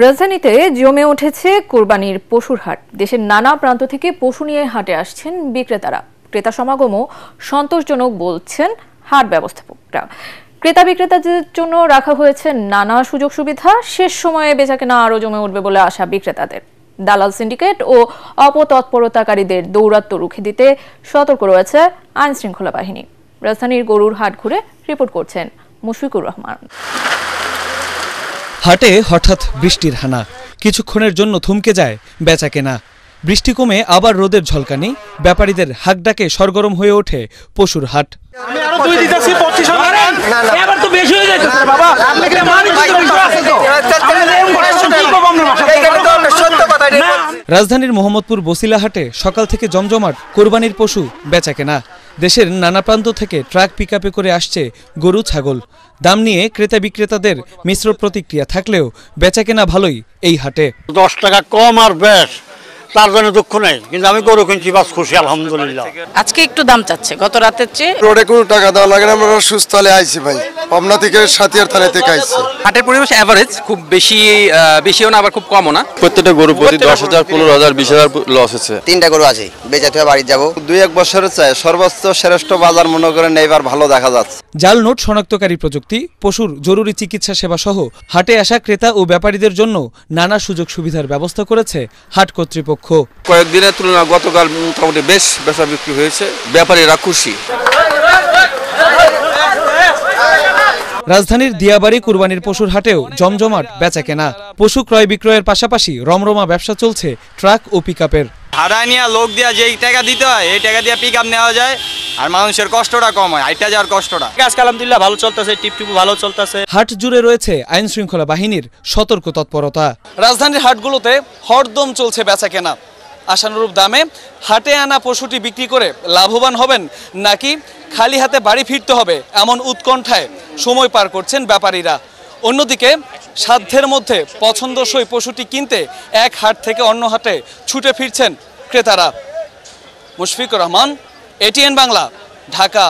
রাজধানীতে জমে উঠেছে কোরবানির পশুর হাট। দেশের নানা প্রান্ত থেকে পশু নিয়ে হাটে আসছেন বিক্রেতারা। ক্রেতা সমাগমও সন্তোষজনক বলছেন হাট ব্যবস্থাপকরা। ক্রেতা বিক্রেতাদের জন্য রাখা হয়েছে নানা সুযোগ সুবিধা। শেষ সময়ে বেচাকেনা আরও জমে উঠবে বলে আশা বিক্রেতাদের। দালাল সিন্ডিকেট ও অপতৎপরতাকারীদের দৌরাত্ম্য রুখে দিতে সতর্ক রয়েছে আইন শৃঙ্খলা বাহিনী। রাজধানীর গরুর হাট ঘুরে রিপোর্ট করছেন মুশফিকুর রহমান। হাটে হঠাৎ বৃষ্টির হানা, কিছুক্ষণের জন্য থমকে যায় বেচাকেনা। বৃষ্টি কমে আবার রোদের ঝলকানি, ব্যাপারীদের হাঁকডাকে সরগরম হয়ে ওঠে পশুর হাট। রাজধানীর মোহাম্মদপুর বসিলা হাটে সকাল থেকে জমজমাট কোরবানির পশু বেচাকেনা। দেশের নানা প্রান্ত থেকে ট্রাক পিকআপে করে আসছে গরু ছাগল। দাম নিয়ে ক্রেতা বিক্রেতাদের মিশ্র প্রতিক্রিয়া থাকলেও বেচাকেনা ভালোই এই হাটে। 10 টাকা কম আর বেশ, তার জন্য দুঃখ নেই, কিন্তু আমি গরু কিনছি বাস খুশি আলহামদুলিল্লাহ। আজকে একটু দাম চাচ্ছে গত রাতের চেয়ে। রোডে কোনো টাকা দেওয়া লাগে না, আমরা সুস্থ হলে আইছি ভাই। পাবনা থেকে সাতিয়ার থানা থেকে আইছি। হাটের পরিবেশ এভারেজ, খুব বেশিও না আবার খুব কমও না। প্রত্যেকটা গরু প্রতি 10,000, 15,000, 20,000 লস হচ্ছে। 3টা গরু আছে, বেচা থেকে বাড়ি যাব। 2-1 বছরের চাই সর্বোচ্চ শ্রেষ্ঠ বাজার মনে করেন এবার ভালো দেখা যাচ্ছে। জাল নোট শনাক্তকারী প্রযুক্তি, পশুর জরুরি চিকিৎসা সেবা সহ হাটে আসা ক্রেতা ও ব্যাপারীদের জন্য নানা সুযোগ সুবিধার ব্যবস্থা করেছে হাট কর্তৃপক্ষ। কয়েকদিনের তুলনায় গতকাল মোটামুটি বেশ বেচা বিক্রি হয়েছে, ব্যাপারীরা খুশি। রাজধানীর দিয়াবাড়ি কুরবানির পশুর হাটেও জমজমাট বেচাকেনা। পশু ক্রয় বিক্রয়ের পাশাপাশি রমরমা ব্যবসা চলছে ট্রাক ও পিকআপের। ভাড়া নিয়ে লোক দিয়া যেই টাকা দিতে হয় এই টাকা দিয়ে পিকআপ নেওয়া যায়, আর মানুষের কষ্টটা কম হয়, হাইটা যাওয়ার কষ্টটা। আজকে আলহামদুলিল্লাহ ভালো চলতেছে, টিপটিপু ভালো চলতেছে। হাট জুড়ে রয়েছে আইন শৃঙ্খলা বাহিনীর সতর্ক তৎপরতা। রাজধানীর হাটগুলোতে হরদম চলছে বেচাকেনা। আশানুরূপ দামে হাটে আনা পশুটি বিক্রি করে লাভবান হবেন নাকি খালি হাতে বাড়ি ফিরতে হবে, এমন উৎকণ্ঠায় সময় পার করছেন ব্যাপারীরা। অন্যদিকে সাধ্যের মধ্যে পছন্দসই পশুটি কিনতে এক হাট থেকে অন্য হাটে ছুটে ফিরছেন ক্রেতারা। মুশফিকুর রহমান, ATN বাংলা, ঢাকা।